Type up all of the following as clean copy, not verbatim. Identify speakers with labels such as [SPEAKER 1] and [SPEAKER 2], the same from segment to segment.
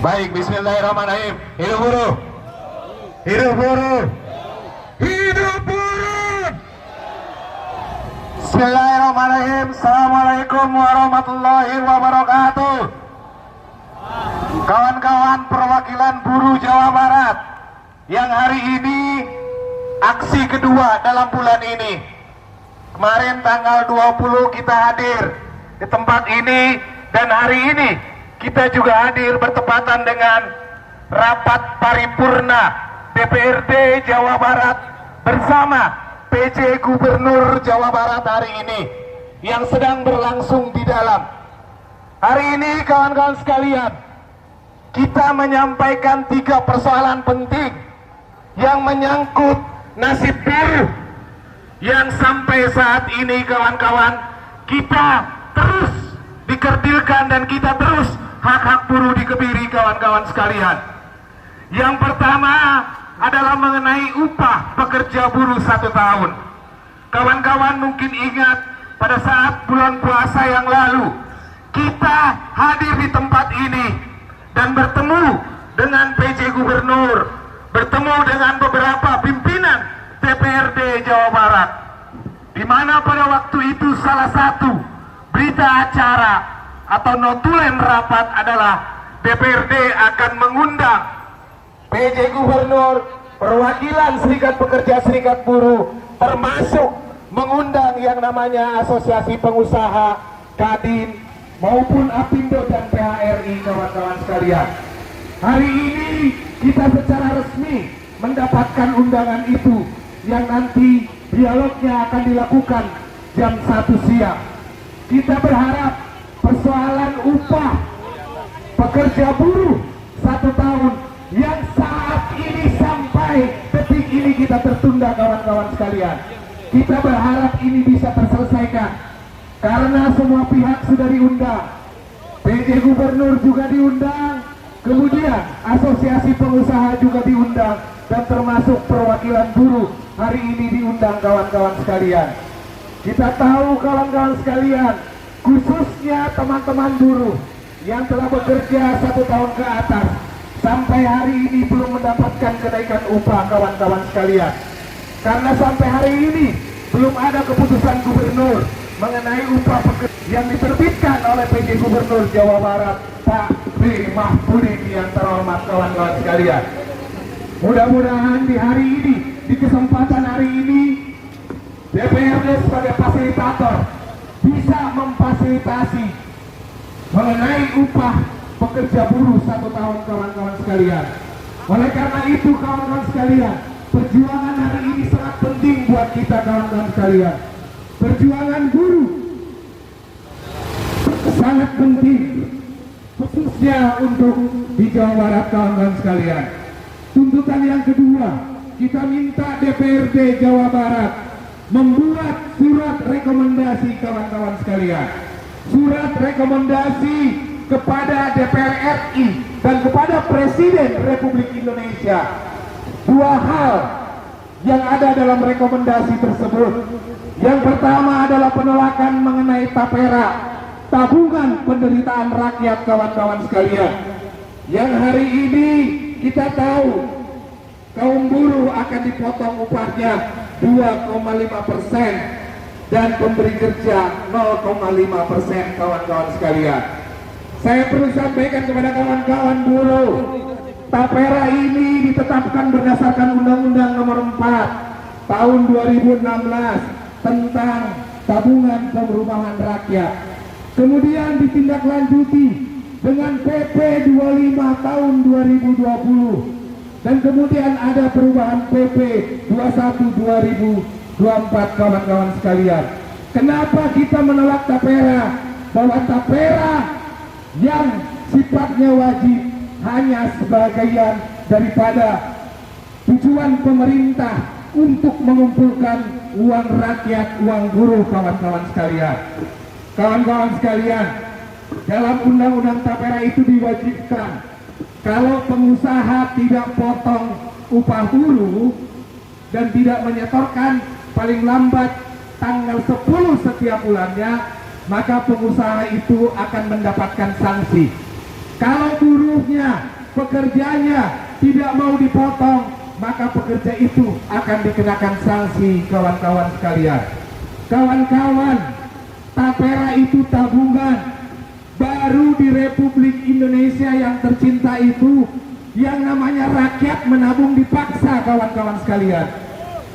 [SPEAKER 1] Baik, bismillahirrahmanirrahim. Hidup buruh. Hidup buruh. Hidup buruh. Bismillahirrahmanirrahim. Assalamualaikum warahmatullahi wabarakatuh. Kawan-kawan perwakilan buruh Jawa Barat yang hari ini aksi kedua dalam bulan ini. Kemarin tanggal 20 kita hadir di tempat ini, dan hari ini kita juga hadir bertepatan dengan rapat paripurna DPRD Jawa Barat bersama PJ Gubernur Jawa Barat hari ini yang sedang berlangsung di dalam. Hari ini kawan-kawan sekalian, kita menyampaikan 3 persoalan penting yang menyangkut nasib buruh, yang sampai saat ini kawan-kawan kita terus dikerdilkan dan kita terus hak-hak buruh dikebiri kawan-kawan sekalian. Yang pertama adalah mengenai upah pekerja buruh 1 tahun. Kawan-kawan mungkin ingat pada saat bulan puasa yang lalu kita hadir di tempat ini dan bertemu dengan PJ Gubernur, bertemu dengan beberapa pimpinan DPRD Jawa Barat, di mana pada waktu itu salah satu berita acara atau notulen rapat adalah DPRD akan mengundang PJ Gubernur, perwakilan Serikat Pekerja Serikat Buruh, termasuk mengundang yang namanya Asosiasi Pengusaha, Kadin, maupun Apindo dan PHRI kawan-kawan sekalian. Hari ini kita secara resmi mendapatkan undangan itu, yang nanti dialognya akan dilakukan jam 1 siang. Kita berharap persoalan upah pekerja buruh 1 tahun yang saat ini sampai detik ini kita tertunda kawan-kawan sekalian, kita berharap ini bisa terselesaikan karena semua pihak sudah diundang. PJ Gubernur juga diundang, kemudian Asosiasi Pengusaha juga diundang, dan termasuk perwakilan buruh hari ini diundang kawan-kawan sekalian. Kita tahu kawan-kawan sekalian, khususnya teman-teman buruh yang telah bekerja 1 tahun ke atas sampai hari ini belum mendapatkan kenaikan upah kawan-kawan sekalian, karena sampai hari ini belum ada keputusan gubernur mengenai upah pekerja yang diterbitkan oleh PJ Gubernur Jawa Barat Pak B. Mahfudin yang terhormat kawan-kawan sekalian. Mudah-mudahan di hari ini, di kesempatan hari ini, DPRD sebagai fasilitator bisa memfasilitasi mengenai upah pekerja buruh 1 tahun kawan-kawan sekalian. Oleh karena itu kawan-kawan sekalian, perjuangan hari ini sangat penting buat kita kawan-kawan sekalian. Perjuangan buruh sangat penting, khususnya untuk di Jawa Barat kawan-kawan sekalian. Tuntutan yang kedua, kita minta DPRD Jawa Barat membuat surat rekomendasi kawan-kawan sekalian. Surat rekomendasi kepada DPR RI dan kepada Presiden Republik Indonesia. 2 hal yang ada dalam rekomendasi tersebut. Yang pertama adalah penolakan mengenai tapera, tabungan penderitaan rakyat kawan-kawan sekalian, yang hari ini kita tahu kaum buruh akan dipotong upahnya 2,5% dan pemberi kerja 0,5% kawan-kawan sekalian. Saya perlu sampaikan kepada kawan-kawan buruh, tapera ini ditetapkan berdasarkan Undang-Undang Nomor 4 Tahun 2016 tentang tabungan perumahan rakyat. Kemudian ditindaklanjuti dengan PP 25 tahun 2020, dan kemudian ada perubahan PP 21 2024 kawan-kawan sekalian. Kenapa kita menolak tapera? Bahwa tapera yang sifatnya wajib hanya sebagian daripada tujuan pemerintah untuk mengumpulkan uang rakyat, uang buruh kawan-kawan sekalian. Kawan-kawan sekalian, dalam undang-undang tapera itu diwajibkan kalau pengusaha tidak potong upah buruh dan tidak menyetorkan paling lambat tanggal 10 setiap bulannya, maka pengusaha itu akan mendapatkan sanksi.
[SPEAKER 2] Kalau buruhnya, pekerjanya tidak mau dipotong, maka pekerja itu akan dikenakan sanksi, kawan-kawan sekalian. Kawan-kawan, tapera itu tabungan. Baru di Republik Indonesia yang tercinta itu, yang namanya rakyat menabung dipaksa, kawan-kawan sekalian.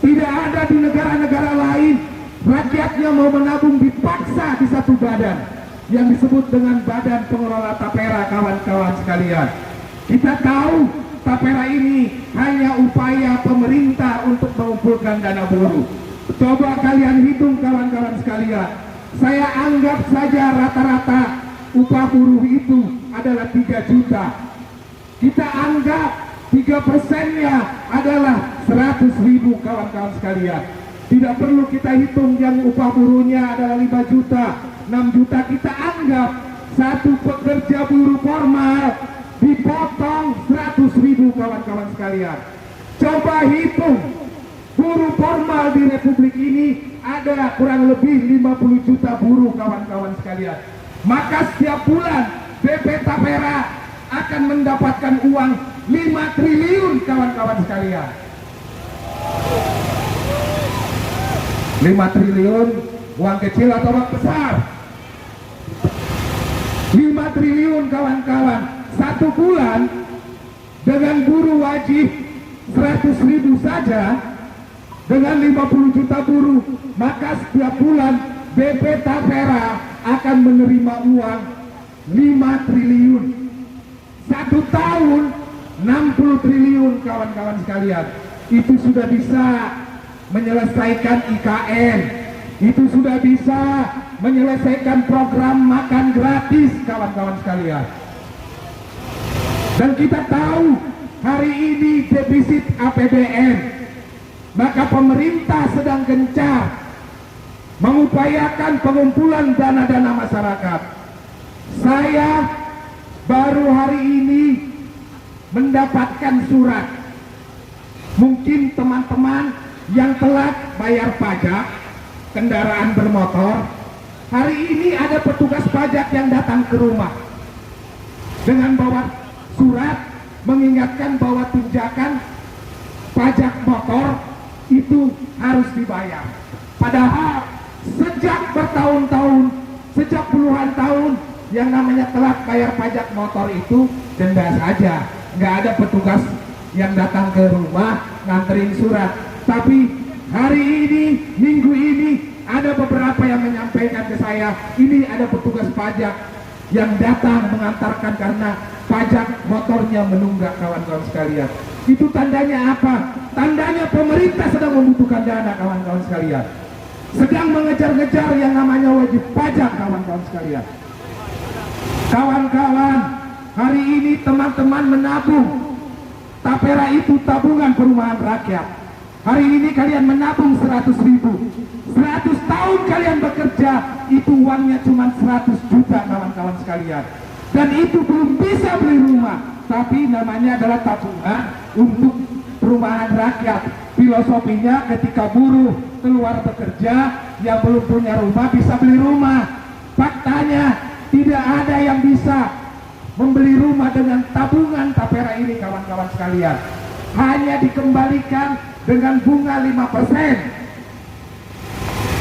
[SPEAKER 2] Tidak ada di negara-negara lain rakyatnya mau menabung dipaksa di satu badan yang disebut dengan Badan Pengelola Tapera, kawan-kawan sekalian. Kita tahu tapera ini hanya upaya pemerintah untuk mengumpulkan dana buruh. Coba kalian hitung, kawan-kawan sekalian. Saya anggap saja rata-rata upah buruh itu adalah 3 juta. Kita anggap 3%-nya adalah 100.000, kawan-kawan sekalian. Tidak perlu kita hitung yang upah buruhnya adalah 5 juta, 6 juta. Kita anggap satu pekerja buruh formal dipotong 100.000, kawan-kawan sekalian. Coba hitung, buruh formal di Republik ini ada kurang lebih 50 juta buruh, kawan-kawan sekalian. Maka setiap bulan BP Tapera akan mendapatkan uang 5 triliun, kawan-kawan sekalian. 5 triliun uang kecil atau uang besar? 5 triliun, kawan-kawan. Satu bulan dengan buruh wajib 100.000 saja, dengan 50 juta buruh, maka setiap bulan BP Tapera akan menerima uang 5 triliun. Satu tahun 60 triliun, kawan-kawan sekalian. Itu sudah bisa menyelesaikan IKN, itu sudah bisa menyelesaikan program makan gratis, kawan-kawan sekalian. Dan kita tahu hari ini defisit APBN, maka pemerintah sedang gencar mengupayakan pengumpulan dana-dana masyarakat. Saya baru hari ini mendapatkan surat. Mungkin teman-teman yang telat bayar pajak kendaraan bermotor, hari ini ada petugas pajak yang datang ke rumah dengan bawa surat mengingatkan bahwa tunjakan pajak motor itu harus dibayar. Padahal sejak bertahun-tahun, sejak puluhan tahun, yang namanya telat bayar pajak motor itu denda saja, nggak ada petugas yang datang ke rumah nganterin surat. Tapi hari ini, minggu ini, ada beberapa yang menyampaikan ke saya, ini ada petugas pajak yang datang mengantarkan karena pajak motornya menunggak, kawan-kawan sekalian. Itu tandanya apa? Tandanya pemerintah sedang membutuhkan dana, kawan-kawan sekalian. Sedang mengejar-ngejar yang namanya wajib pajak, kawan-kawan sekalian. Kawan-kawan, hari ini teman-teman menabung. Tapera itu tabungan perumahan rakyat. Hari ini kalian menabung 100.000. 100 tahun kalian bekerja, itu uangnya cuma 100 juta, kawan-kawan sekalian. Dan itu belum bisa beli rumah, tapi namanya adalah tabungan untuk perumahan rakyat. Filosofinya ketika buruh keluar bekerja, yang belum punya rumah bisa beli rumah. Faktanya tidak ada yang bisa membeli rumah dengan tabungan tapera ini, kawan-kawan sekalian. Hanya dikembalikan dengan bunga 5%.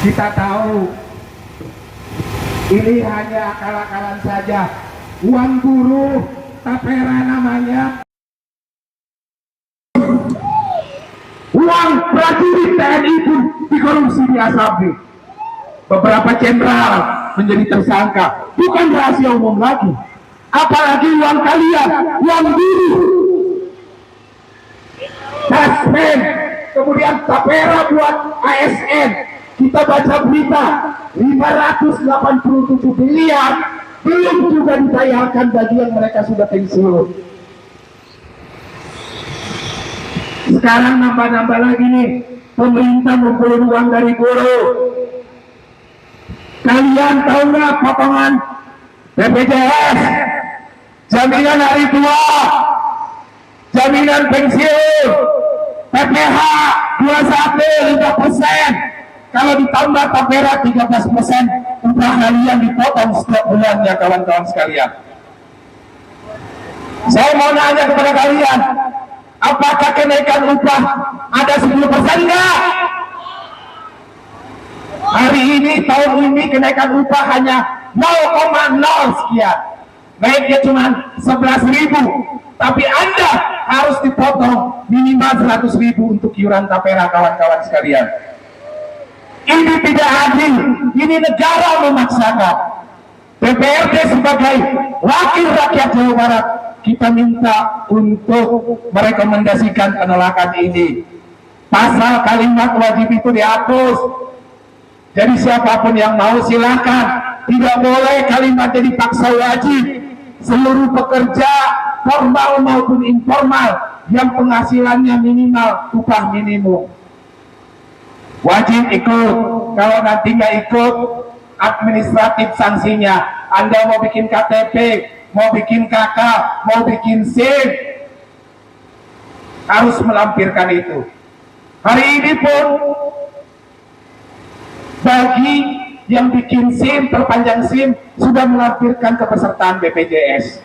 [SPEAKER 2] Kita tahu ini hanya akal-akalan saja. Uang buruh tapera namanya. Uang prajurit TNI pun dikorupsi di Asabri. Beberapa jenderal menjadi tersangka. Bukan rahasia umum lagi. Apalagi uang kalian, uang buruh. Tasmen, kemudian tapera buat ASN. Kita baca berita 587 miliar belum juga ditayangkan bagi yang mereka sudah pensiun. Sekarang nambah-nambah lagi nih, pemerintah ngumpulin uang dari buruh. Kalian tahu nggak potongan BPJS, jaminan hari tua, jaminan pensiun, PPH 21 5%. Kalau ditambah tapera 13%, upah kalian dipotong setiap bulannya, kawan-kawan sekalian. Saya mau nanya kepada kalian, apakah kenaikan upah ada 10% enggak? Hari ini, tahun ini kenaikan upah hanya 0,0 sekian. Naiknya cuma 11.000. Tapi Anda harus dipotong minimal 100.000 untuk iuran tapera, kawan-kawan sekalian. Ini tidak adil. Ini negara memaksakan. DPRD sebagai wakil rakyat Jawa Barat, kita minta untuk merekomendasikan penolakan ini. Pasal kalimat wajib itu dihapus. Jadi siapapun yang mau silakan. Tidak boleh kalimat jadi paksa wajib. Seluruh pekerja formal maupun informal yang penghasilannya minimal upah minimum wajib ikut. Kalau nanti nggak ikut, administratif sanksinya. Anda mau bikin KTP, mau bikin KK, mau bikin SIM, harus melampirkan itu. Hari ini pun bagi yang bikin SIM, perpanjang SIM, sudah melampirkan kepesertaan BPJS.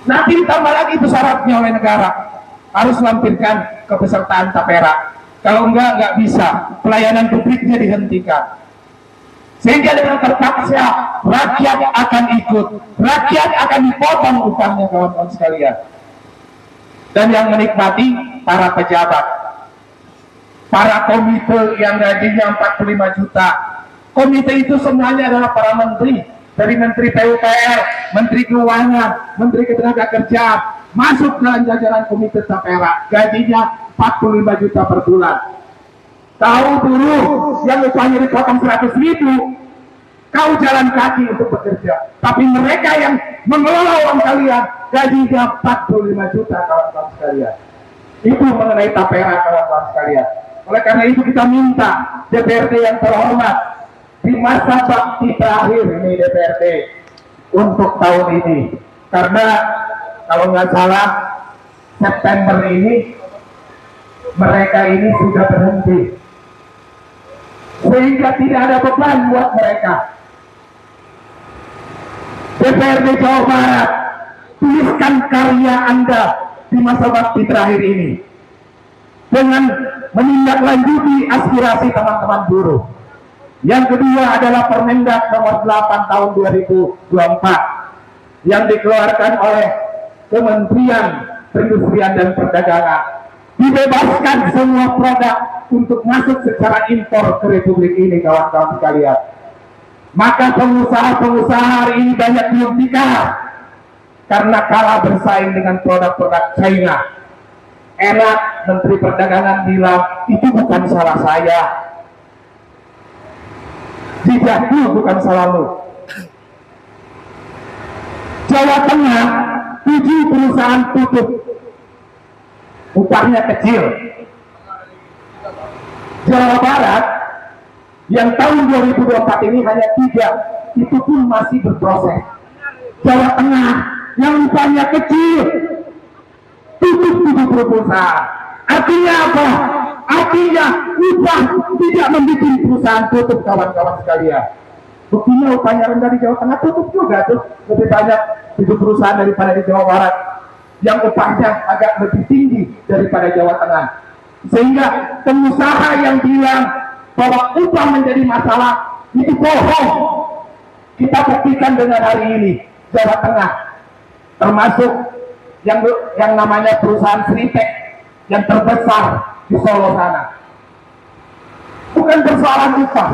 [SPEAKER 2] Nanti ditambah lagi itu syaratnya oleh negara, harus melampirkan kepesertaan tapera. Kalau enggak bisa, pelayanan publiknya dihentikan. Sehingga dengan terpaksa rakyat akan ikut, rakyat akan dipotong upahnya, kawan-kawan sekalian. Dan yang menikmati para pejabat, para komite yang gajinya 45 juta. Komite itu semuanya adalah para menteri, dari Menteri PUPR, Menteri Keuangan, Menteri Ketenagakerjaan, masuk dalam jajaran komite tapera, gajinya 45 juta per bulan. Tahu buruh yang upahnya dipotong 100.000, kau jalan kaki untuk bekerja. Tapi mereka yang mengelola uang kalian, gajinya 45 juta, kawan-kawan sekalian. Itu mengenai tapera, kawan-kawan sekalian. Oleh karena itu kita minta DPRD yang terhormat, di masa bakti terakhir ini DPRD untuk tahun ini, karena kalau nggak salah September ini mereka ini sudah berhenti, sehingga tidak ada beban buat mereka. DPRD Jawa Barat, tuliskan karya Anda di masa bakti terakhir ini dengan menindaklanjuti aspirasi teman-teman buruh. Yang kedua adalah Permendak nomor 8 tahun 2024 yang dikeluarkan oleh Kementerian Perindustrian dan Perdagangan. Dibebaskan semua produk untuk masuk secara impor ke Republik ini, kawan-kawan sekalian. Maka pengusaha-pengusaha hari ini banyak belum tikar karena kalah bersaing dengan produk-produk China. Enak Menteri Perdagangan bilang, itu bukan salah saya. Tidak, bukan salahmu. Jawa Tengah, 7 perusahaan tutup, upahnya kecil. Jawa Barat yang tahun 2024 ini hanya 3, itu pun masih berproses. Jawa Tengah yang upahnya kecil, tutup 70 perusahaan. Artinya apa? Artinya upah tidak membuat perusahaan tutup, kawan-kawan sekalian. Buktinya upahnya rendah di Jawa Tengah tutup juga tuh. Lebih banyak itu perusahaan daripada di Jawa Barat yang upahnya agak lebih tinggi daripada Jawa Tengah. Sehingga pengusaha yang bilang bahwa upah menjadi masalah itu bohong. Kita buktikan dengan hari ini Jawa Tengah, termasuk yang namanya perusahaan Sritek yang terbesar di Solo sana. Bukan persoalan upah,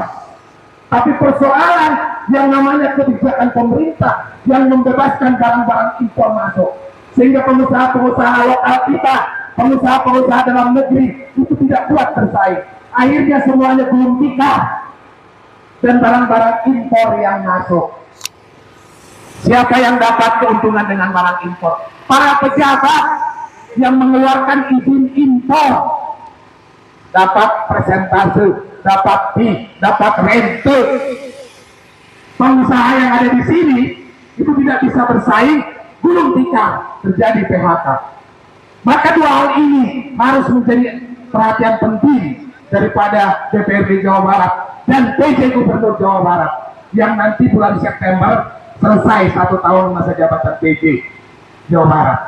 [SPEAKER 2] tapi persoalan yang namanya kebijakan pemerintah yang membebaskan barang-barang impor masuk, sehingga pengusaha-pengusaha lokal kita, pengusaha-pengusaha dalam negeri itu tidak kuat bersaing. Akhirnya semuanya belum tikar dan barang-barang impor yang masuk. Siapa yang dapat keuntungan dengan barang impor? Para pejabat yang mengeluarkan izin impor, dapat persentase, dapat fee, dapat rente. Pengusaha yang ada di sini itu tidak bisa bersaing, gulung tikar, terjadi PHK. Maka dua hal ini harus menjadi perhatian penting daripada DPRD Jawa Barat dan PJ Gubernur Jawa Barat yang nanti bulan September selesai 1 tahun masa jabatan PJ. Jawa Barat.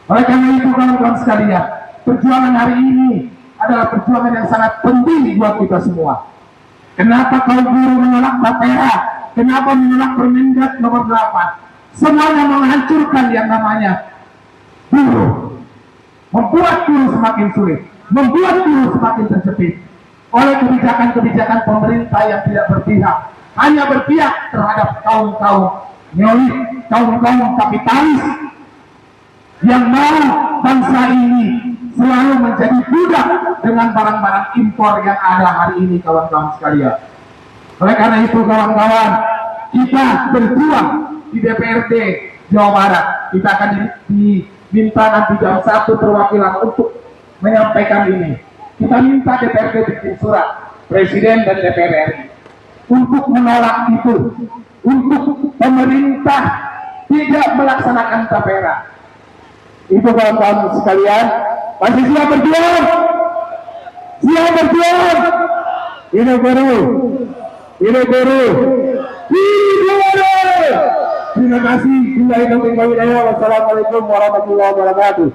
[SPEAKER 2] Oleh karena itu kawan-kawan sekalian, perjuangan hari ini adalah perjuangan yang sangat penting buat kita semua. Kenapa kaum buruh menolak Tapera? Kenapa menolak Permendag nomor 8? Semuanya menghancurkan yang namanya buruh, membuat buruh semakin sulit, membuat buruh semakin terjepit oleh kebijakan-kebijakan pemerintah yang tidak berpihak, hanya berpihak terhadap kaum-kaum neolit, kaum-kaum kapitalis yang mau bangsa ini selalu menjadi budak dengan barang-barang impor yang ada hari ini, kawan-kawan sekalian. Oleh karena itu kawan-kawan, kita berjuang di DPRD Jawa Barat. Kita akan diminta nanti jam 1 perwakilan untuk menyampaikan ini. Kita minta DPRD bikin surat Presiden dan DPR RI untuk menolak itu, untuk pemerintah tidak melaksanakan Tapera. Itu kawan-kawan sekalian, masih siap berjuang? Siap berjuang? Ini guru, ini guru, ini guru. Terima kasih. Wassalamualaikum warahmatullahi wabarakatuh.